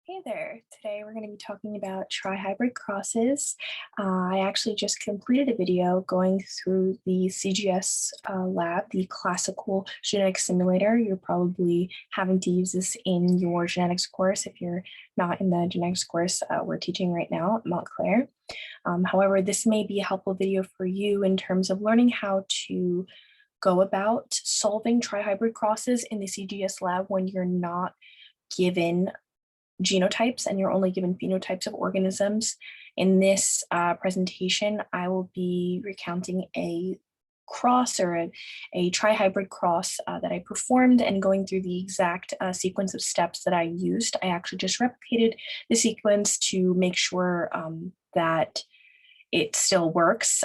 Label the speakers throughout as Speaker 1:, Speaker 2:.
Speaker 1: Hey there. Today we're going to be talking about trihybrid crosses. I actually just completed a video going through the CGS lab, the classical genetics simulator. You're probably having to use this in your genetics course if you're not in the genetics course we're teaching right now at Montclair. However, this may be a helpful video for you in terms of learning how to go about solving trihybrid crosses in the CGS lab when you're not given genotypes and you're only given phenotypes of organisms. In this presentation, I will be recounting a cross or a trihybrid cross that I performed and going through the exact sequence of steps that I used. I actually just replicated the sequence to make sure that it still works.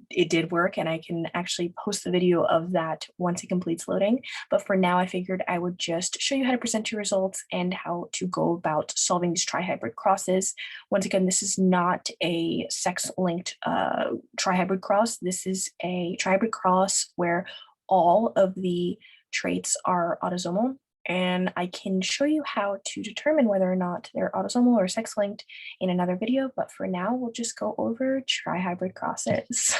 Speaker 1: It did work, and I can actually post the video of that once it completes loading. But for now, I figured I would just show you how to present your results and how to go about solving these trihybrid crosses. Once again, this is not a sex-linked trihybrid cross. This is a trihybrid cross where all of the traits are autosomal. And I can show you how to determine whether or not they're autosomal or sex-linked in another video, but for now, we'll just go over trihybrid crosses.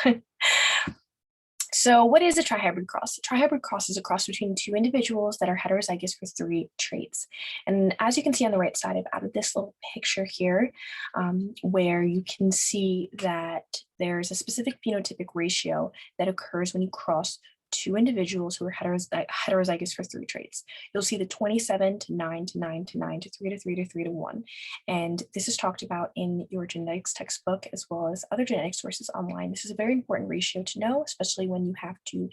Speaker 1: So what is a trihybrid cross? A trihybrid cross is a cross between two individuals that are heterozygous for three traits. And as you can see on the right side, I've added this little picture here where you can see that there's a specific phenotypic ratio that occurs when you cross two individuals who are heterozygous for three traits. You'll see the 27 to 9 to 9 to 9 to 3 to 3 to 3 to 1. And this is talked about in your genetics textbook as well as other genetic sources online. This is a very important ratio to know, especially when you have to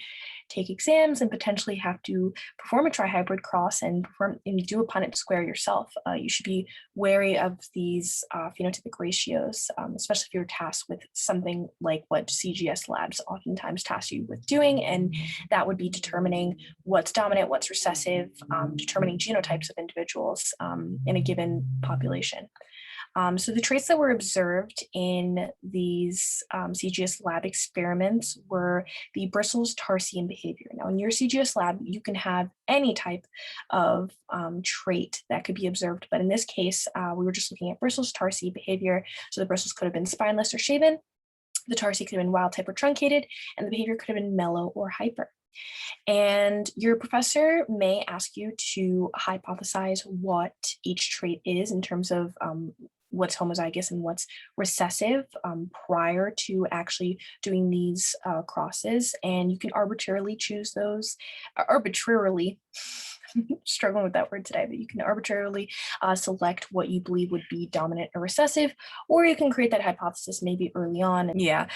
Speaker 1: take exams and potentially have to perform a trihybrid cross and do a Punnett square yourself. You should be wary of these phenotypic ratios, especially if you're tasked with something like what CGS labs oftentimes task you with doing, and that would be determining what's dominant, what's recessive, determining genotypes of individuals in a given population. So the traits that were observed in these CGS lab experiments were the bristles, tarsi, and behavior. Now in your CGS lab, you can have any type of trait that could be observed, but in this case, we were just looking at bristles, tarsi, behavior. So the bristles could have been spineless or shaven, the tarsi could have been wild type or truncated, and the behavior could have been mellow or hyper. And your professor may ask you to hypothesize what each trait is in terms of what's homozygous and what's recessive prior to actually doing these crosses. And you can arbitrarily choose those, struggling with that word today, but you can arbitrarily select what you believe would be dominant or recessive, or you can create that hypothesis maybe early on. Yeah,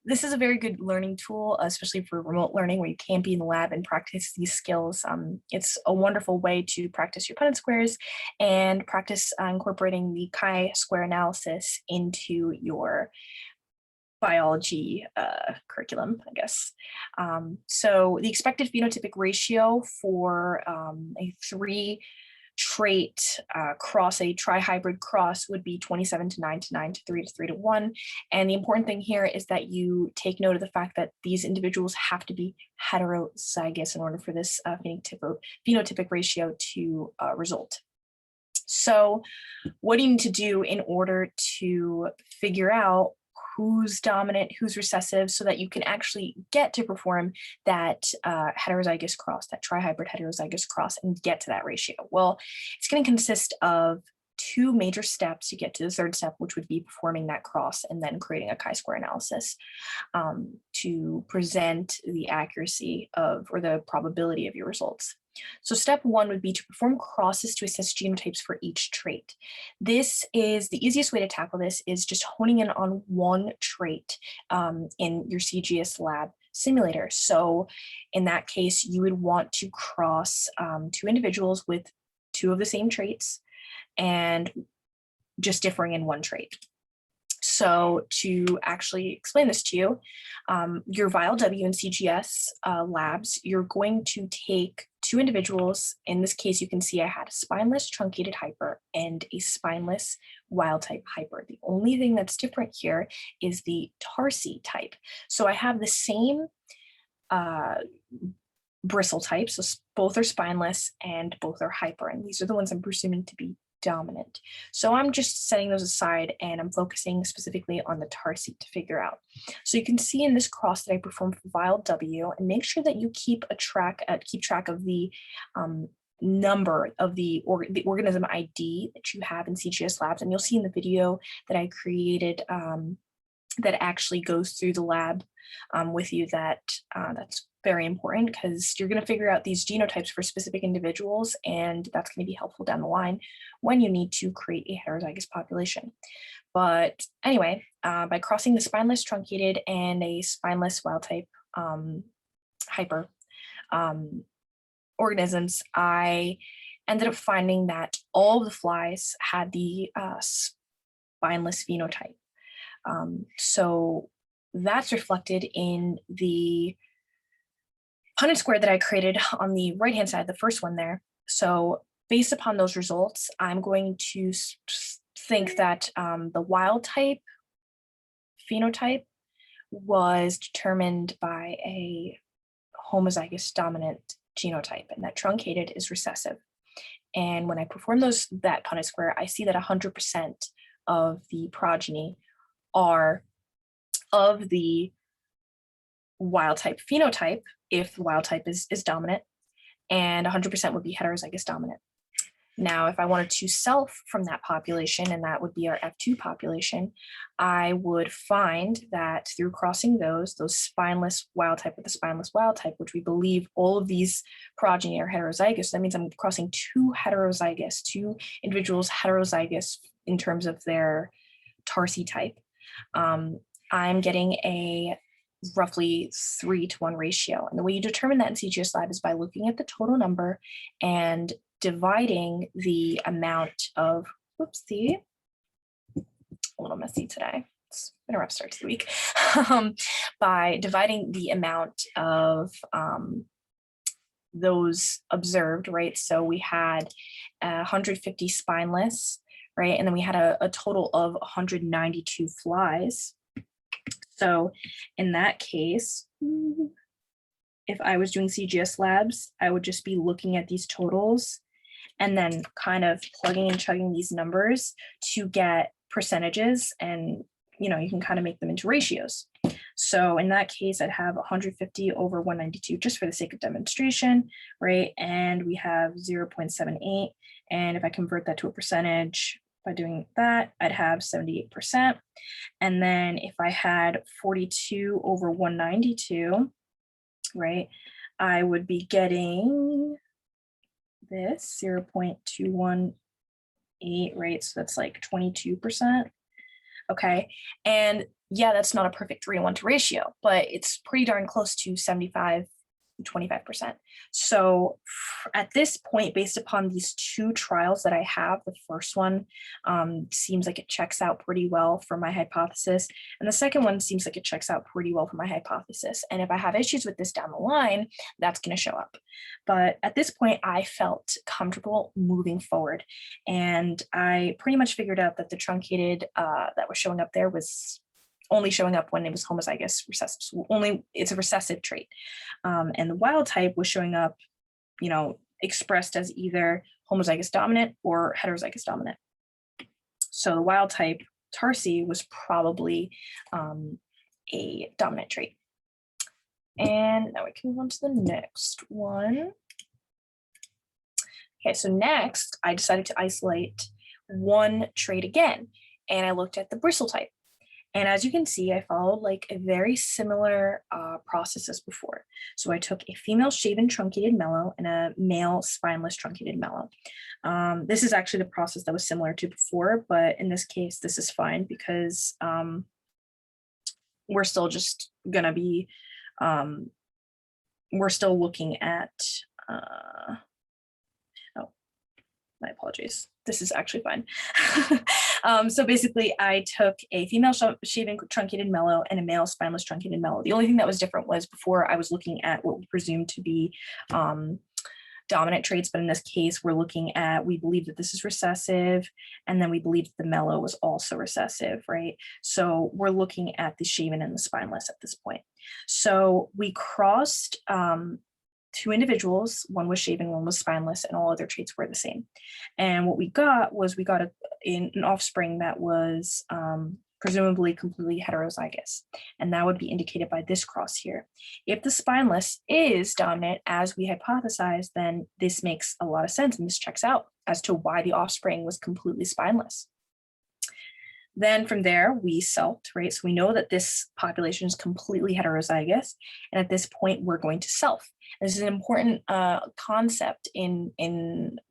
Speaker 1: this is a very good learning tool, especially for remote learning where you can't be in the lab and practice these skills. It's a wonderful way to practice your Punnett squares and practice incorporating the chi-square analysis into your biology curriculum, I guess. So the expected phenotypic ratio for a three trait cross, a trihybrid cross, would be 27 to 9 to 9 to 3 to 3 to 1. And the important thing here is that you take note of the fact that these individuals have to be heterozygous in order for this phenotypic ratio to result. So what do you need to do in order to figure out who's dominant, who's recessive, so that you can actually get to perform that heterozygous cross, that trihybrid heterozygous cross, and get to that ratio? Well, it's going to consist of two major steps to get to the third step, which would be performing that cross and then creating a chi-square analysis to present the accuracy of, or the probability of, your results. So step one would be to perform crosses to assess genotypes for each trait. This is the easiest way to tackle this, is just honing in on one trait in your CGS lab simulator. So in that case, you would want to cross two individuals with two of the same traits and just differing in one trait. So to actually explain this to you, your VILW and CGS labs, you're going to take two individuals. In this case, you can see I had a spineless truncated hyper and a spineless wild type hyper. The only thing that's different here is the tarsi type. So I have the same bristle types, so both are spineless and both are hyper, and these are the ones I'm presuming to be dominant. So I'm just setting those aside and I'm focusing specifically on the tarsi to figure out. So you can see in this cross that I performed for vial W, and make sure that you keep track of the number of the organism ID that you have in CGS Labs, and you'll see in the video that I created that actually goes through the lab with you that that's very important, because you're going to figure out these genotypes for specific individuals, and that's going to be helpful down the line when you need to create a heterozygous population. But anyway, by crossing the spineless truncated and a spineless wild type hyper organisms, I ended up finding that all of the flies had the spineless phenotype. So that's reflected in the Punnett square that I created on the right-hand side, the first one there. So based upon those results, I'm going to think that the wild type phenotype was determined by a homozygous dominant genotype, and that truncated is recessive. And when I perform that Punnett square, I see that 100% of the progeny are of the wild type phenotype, if the wild type is dominant, and 100% would be heterozygous dominant. Now, if I wanted to self from that population, and that would be our F2 population, I would find that through crossing those spineless wild type with the spineless wild type, which we believe all of these progeny are heterozygous, that means I'm crossing two individuals heterozygous in terms of their tarsi type. I'm getting a roughly 3-to-1 ratio. And the way you determine that in CGS Lab is by looking at the total number and dividing the amount of, whoopsie, a little messy today. It's been a rough start to the week. By dividing the amount of those observed, right? So we had 150 spineless, right? And then we had a total of 192 flies. So in that case, if I was doing CGS Labs, I would just be looking at these totals and then kind of plugging and chugging these numbers to get percentages, and you can kind of make them into ratios. So in that case, I'd have 150 over 192 just for the sake of demonstration, right? And we have 0.78. And if I convert that to a percentage, by doing that, I'd have 78%. And then if I had 42 over 192, right, I would be getting this 0.218, right? So that's like 22%. Okay. And yeah, that's not a perfect 3-to-1 ratio, but it's pretty darn close to 25%. So at this point, based upon these two trials that I have, the first one seems like it checks out pretty well for my hypothesis, and the second one seems like it checks out pretty well for my hypothesis. And if I have issues with this down the line, that's going to show up. But at this point, I felt comfortable moving forward, and I pretty much figured out that the truncated that was showing up there was only showing up when it was homozygous recessive. So it's a recessive trait. And the wild type was showing up, expressed as either homozygous dominant or heterozygous dominant. So the wild type tarsi was probably a dominant trait. And now we can move on to the next one. Okay, so next I decided to isolate one trait again, and I looked at the bristle type. And as you can see, I followed like a very similar process as before. So I took a female shaven truncated mellow and a male spineless truncated mellow. This is actually the process that was similar to before, but in this case, this is fine because we're still just gonna be, we're still looking at, oh, my apologies. This is actually fine. So basically I took a female shaven truncated mellow and a male spineless truncated mellow. The only thing that was different was before I was looking at what we presume to be dominant traits, but in this case, we believe that this is recessive, and then we believe that the mellow was also recessive, right? So we're looking at the shaven and the spineless at this point. So we crossed two individuals, one was shaven, one was spineless, and all other traits were the same. And what we got was an offspring that was presumably completely heterozygous. And that would be indicated by this cross here. If the spineless is dominant, as we hypothesized, then this makes a lot of sense, and this checks out as to why the offspring was completely spineless. Then from there, we selfed, right? So we know that this population is completely heterozygous. And at this point, we're going to self. This is an important concept in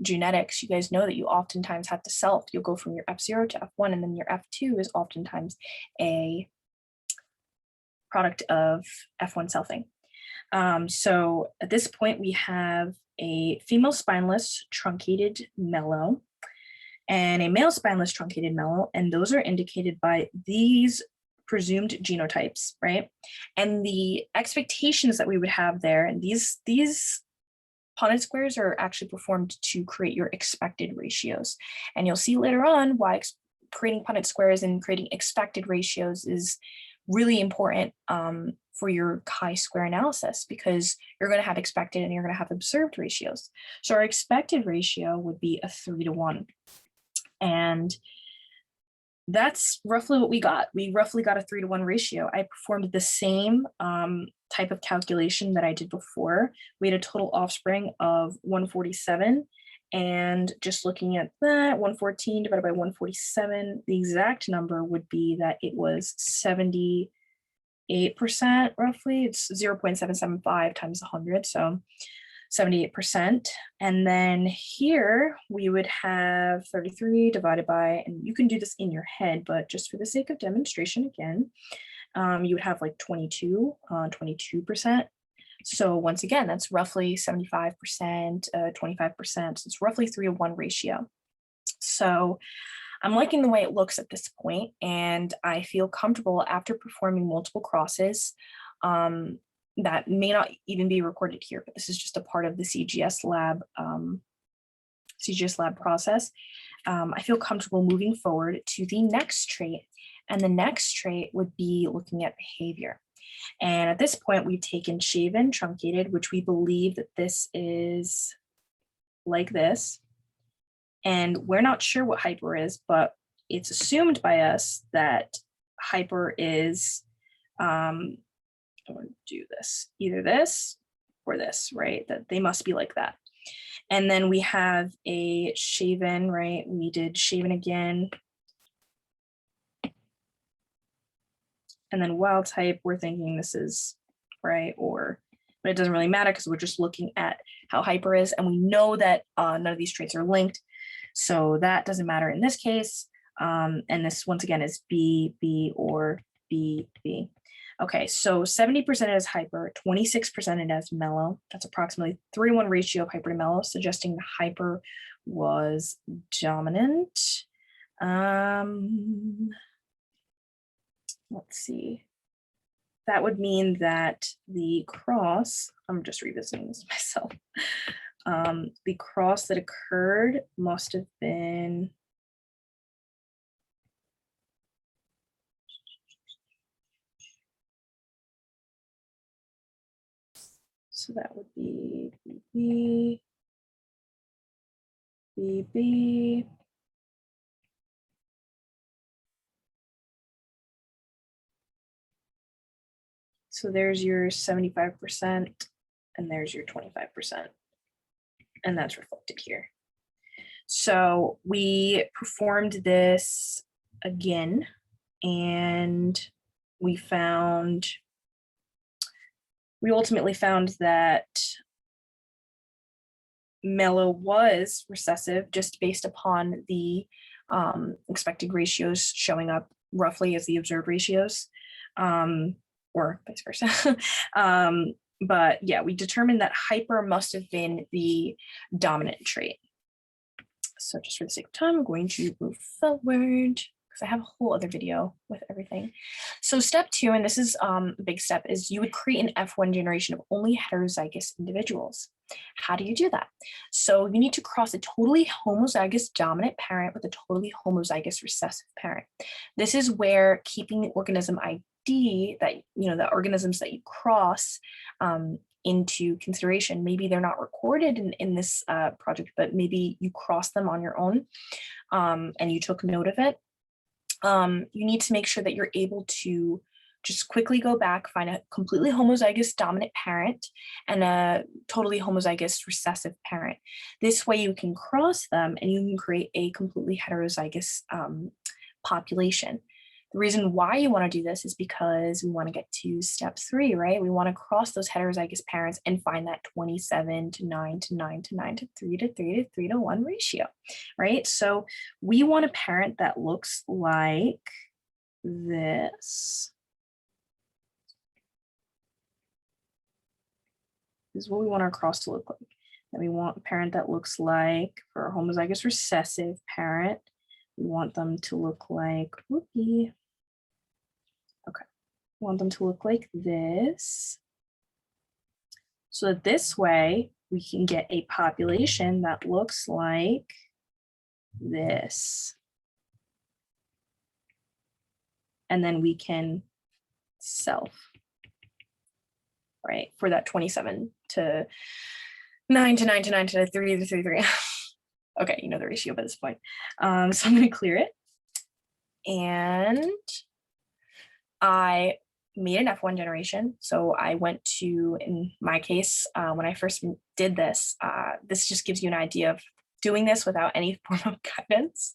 Speaker 1: genetics. You guys know that you oftentimes have to self. You'll go from your F0 to F1, and then your F2 is oftentimes a product of F1 selfing. So at this point, we have a female spineless truncated mellow and a male spineless truncated mellow, and those are indicated by these presumed genotypes, right? And the expectations that we would have there, and these Punnett squares are actually performed to create your expected ratios. And you'll see later on why creating Punnett squares and creating expected ratios is really important for your chi-square analysis, because you're going to have expected and you're going to have observed ratios. So our expected ratio would be a 3-to-1. And that's roughly what we got. We roughly got a 3-to-1 ratio. I performed the same type of calculation that I did before. We had a total offspring of 147. And just looking at that, 114 divided by 147, the exact number would be that it was 78% roughly. It's 0.775 times 100. So 78%. And then here we would have 33 divided by, and you can do this in your head, but just for the sake of demonstration again, you would have like 22%. So once again, that's roughly 75%, 25%. So it's roughly 3-to-1 ratio. So I'm liking the way it looks at this point, and I feel comfortable after performing multiple crosses. That may not even be recorded here, but this is just a part of the CGS lab process. I feel comfortable moving forward to the next trait, and the next trait would be looking at behavior. And at this point, we've taken shaven, truncated, which we believe that this is like this, and we're not sure what hyper is, but it's assumed by us that hyper is I'm going to do this, either this or this, right? That they must be like that. And then we have a shaven, right? We did shaven again. And then wild type, we're thinking this is right, but it doesn't really matter because we're just looking at how hyper is, and we know that none of these traits are linked. So that doesn't matter in this case. And this once again is B, B, or B, B. Okay, so 70% is hyper, 26% it has mellow. That's approximately 3-to-1 ratio of hyper to mellow, suggesting the hyper was dominant. Let's see. That would mean that the cross, I'm just revisiting this myself. The cross that occurred must have been so that would be BB, BB. So there's your 75% and there's your 25%. And that's reflected here. So we performed this again, and we ultimately found that mellow was recessive just based upon the expected ratios showing up roughly as the observed ratios, or vice versa. But yeah, we determined that hyper must have been the dominant trait. So just for the sake of time, I'm going to move forward because I have a whole other video with everything. So step 2, and this is a big step, is you would create an F1 generation of only heterozygous individuals. How do you do that? So you need to cross a totally homozygous dominant parent with a totally homozygous recessive parent. This is where keeping the organism ID that, the organisms that you cross into consideration. Maybe they're not recorded in this project, but maybe you cross them on your own and you took note of it. You need to make sure that you're able to just quickly go back, find a completely homozygous dominant parent and a totally homozygous recessive parent. This way you can cross them and you can create a completely heterozygous population. The reason why you want to do this is because we want to get to step 3, right? We want to cross those heterozygous parents and find that 27 to 9 to 9 to 9 to 3 to 3 to 3 to 1 ratio, right? So we want a parent that looks like this. This is what we want our cross to look like. And we want a parent that looks like, for a homozygous recessive parent, we want them to look like, whoopee. Okay, we want them to look like this. So that this way we can get a population that looks like this. And then we can self, right, for that 27 to 9 to 9 to 9 to 3 to 3 to 3. Okay, you know the ratio by this point. So I'm going to clear it. And I made an F1 generation. So I went to, in my case, when I first did this, this just gives you an idea of doing this without any form of guidance.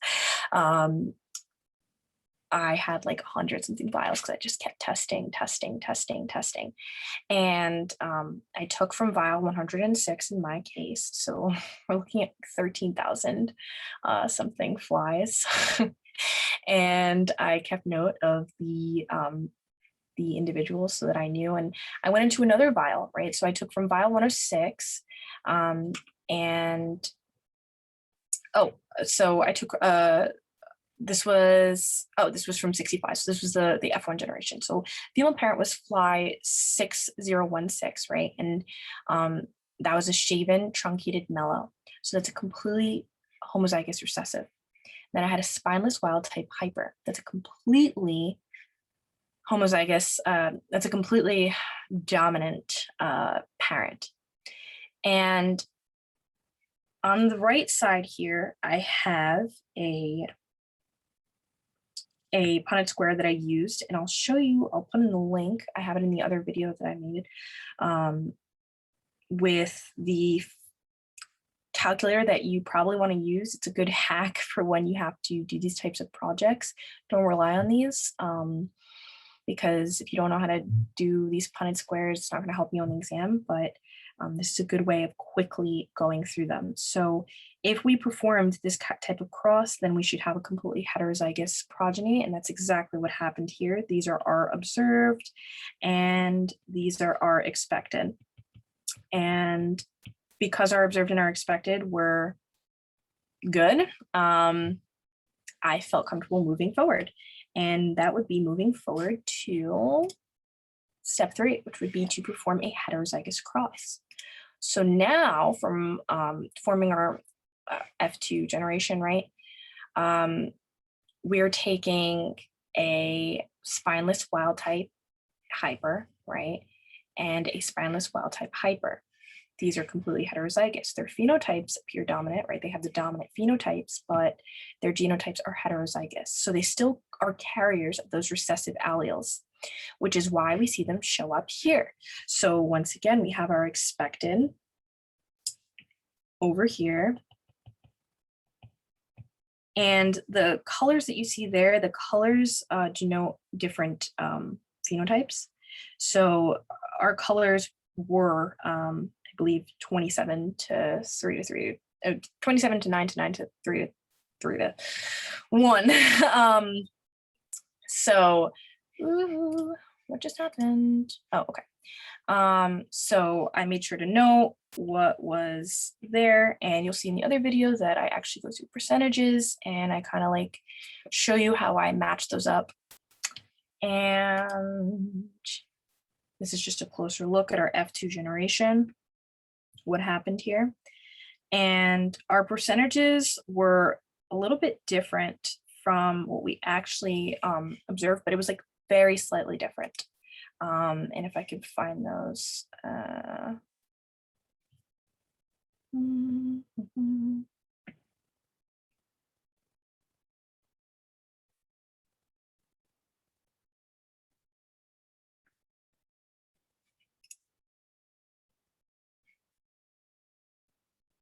Speaker 1: I had like 100 something vials because I just kept testing. And I took from vial 106 in my case. So we're looking at 13,000 something flies. And I kept note of the individuals so that I knew. And I went into another vial, right? So I took from vial 106 so I took this was from 65. So this was the F1 generation. So female parent was fly 6016, right? And that was a shaven, truncated mellow. So that's a completely homozygous recessive. Then I had a spineless wild type hyper. That's a completely homozygous, that's a completely dominant parent. And on the right side here, I have a Punnett square that I used, and I'll show you, I'll put in the link. I have it in the other video that I made with the calculator that you probably want to use. It's a good hack for when you have to do these types of projects. Don't rely on these because if you don't know how to do these Punnett squares, it's not going to help you on the exam, but this is a good way of quickly going through them. So if we performed this type of cross, then we should have a completely heterozygous progeny, and that's exactly what happened here. These are our observed, and these are our expected. And because our observed and our expected were good, I felt comfortable moving forward. And that would be moving forward to step 3, which would be to perform a heterozygous cross. So now from forming our F2 generation, right, we're taking a spineless wild type hyper, right, and a spineless wild type hyper. These are completely heterozygous. Their phenotypes appear dominant, right? They have the dominant phenotypes, but their genotypes are heterozygous. So they still are carriers of those recessive alleles, which is why we see them show up here. So once again, we have our expected over here. And the colors that you see there, the colors denote different phenotypes. So our colors were, I believe, 27 to 3 to 3, 27 to 9 to 9 to 3 to 3 to 1. So what just happened? Oh, okay. So I made sure to know what was there, and you'll see in the other video that I actually go through percentages and I kind of like show you how I match those up. And this is just a closer look at our F2 generation, what happened here. And our percentages were a little bit different from what we actually observed, but it was like very slightly different. And if I could find those.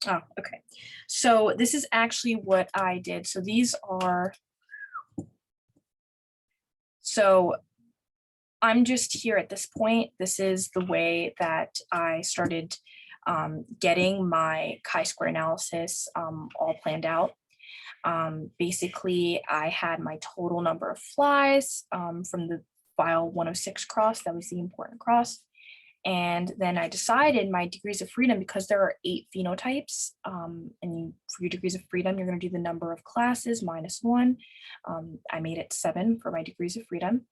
Speaker 1: Oh, okay. So this is actually what I did. So these are, so I'm just here at this point. This is the way that I started getting my chi-square analysis all planned out. Basically, I had my total number of flies from the file 106 cross. That was the important cross. And then I decided my degrees of freedom, because there are 8 phenotypes, and for your degrees of freedom, you're going to do the number of classes minus 1. I made it 7 for my degrees of freedom.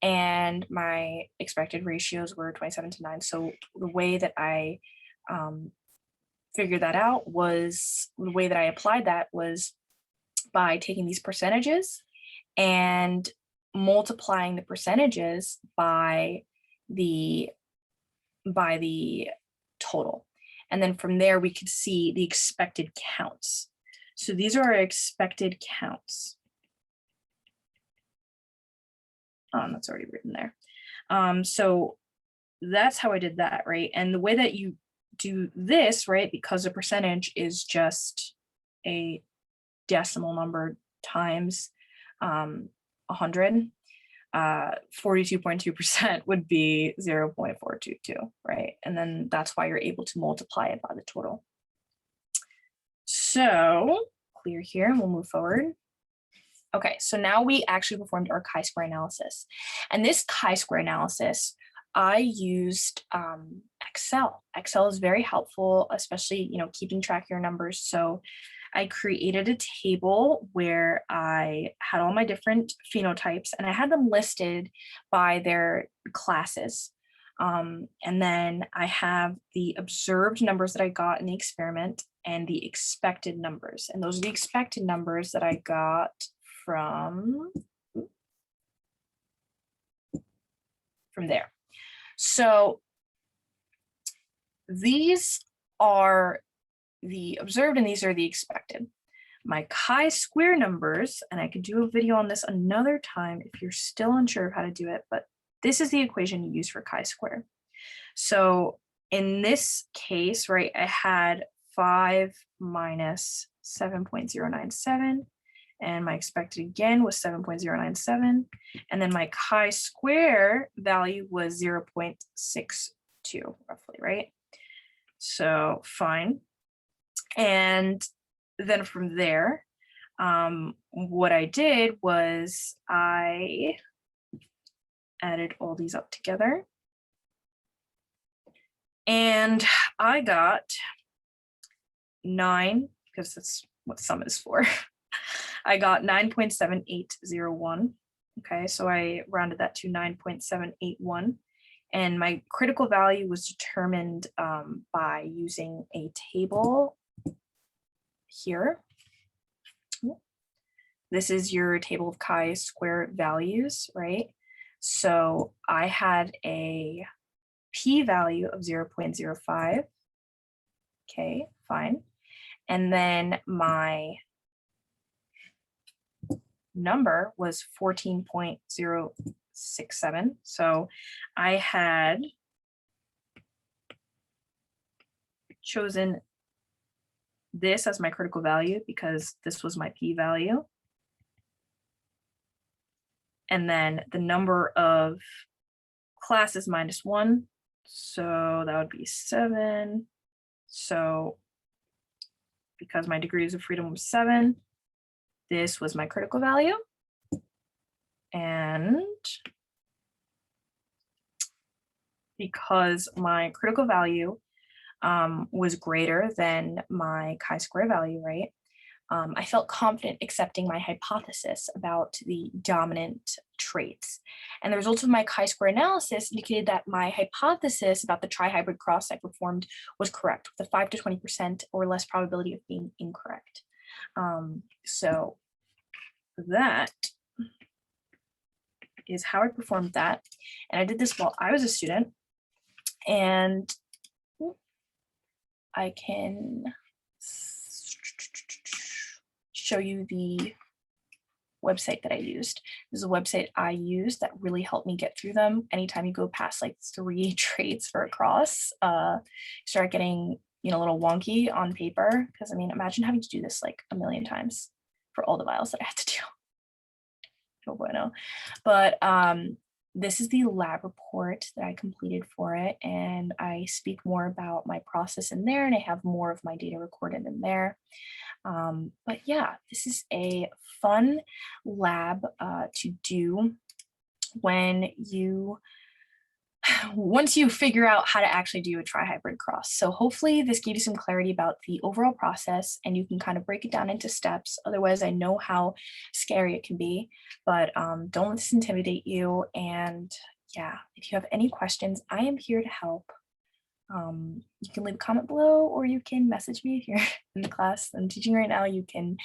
Speaker 1: And my expected ratios were 27 to 9. So the way that I figured that out was, the way that I applied that was by taking these percentages and multiplying the percentages by the total. And then from there, we could see the expected counts. So these are our expected counts. That's already written there. So that's how I did that, right? And the way that you do this, right, because a percentage is just a decimal number times 100, 42.2% would be 0.422, right? And then that's why you're able to multiply it by the total. So clear here, and we'll move forward. Okay, so now we actually performed our chi-square analysis. And this chi-square analysis, I used Excel. Excel is very helpful, especially, keeping track of your numbers. So I created a table where I had all my different phenotypes, and I had them listed by their classes. And then I have the observed numbers that I got in the experiment and the expected numbers. And those are the expected numbers that I got from there. So these are the observed and these are the expected. My chi-square numbers, and I could do a video on this another time if you're still unsure of how to do it, but this is the equation you use for chi-square. So in this case, right, I had 5 minus 7.097, and my expected again was 7.097, and then my chi-square value was 0.62 roughly, right? So fine. And then from there, what I did was I added all these up together, and I got 9, because that's what sum is for. I got 9.7801. Okay, so I rounded that to 9.781. And my critical value was determined by using a table here. This is your table of chi-square values, right? So I had a p-value of 0.05. Okay, fine. And then my number was 14.067. So I had chosen this as my critical value because this was my p-value. And then the number of classes minus 1. So that would be 7. So because my degrees of freedom was 7, this was my critical value. And because my critical value was greater than my chi-square value, right? I felt confident accepting my hypothesis about the dominant traits. And the results of my chi-square analysis indicated that my hypothesis about the trihybrid cross I performed was correct, with a 5 to 20% or less probability of being incorrect. So that is how I performed that. And I did this while I was a student, and I can show you the website that I used. This is a website I used that really helped me get through them. Anytime you go past like 3 traits for a cross, you start getting, a little wonky on paper. Because I mean, imagine having to do this like a million times for all the vials that I had to do. No bueno. But this is the lab report that I completed for it, and I speak more about my process in there, and I have more of my data recorded in there. But yeah, this is a fun lab to do when once you figure out how to actually do a trihybrid cross. So hopefully this gave you some clarity about the overall process, and you can kind of break it down into steps. Otherwise, I know how scary it can be, but don't let this intimidate you. And yeah, if you have any questions, I am here to help. You can leave a comment below, or you can message me if you're in the class I'm teaching right now. You can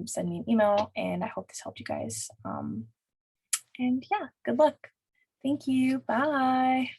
Speaker 1: send me an email, and I hope this helped you guys. And yeah, good luck. Thank you. Bye.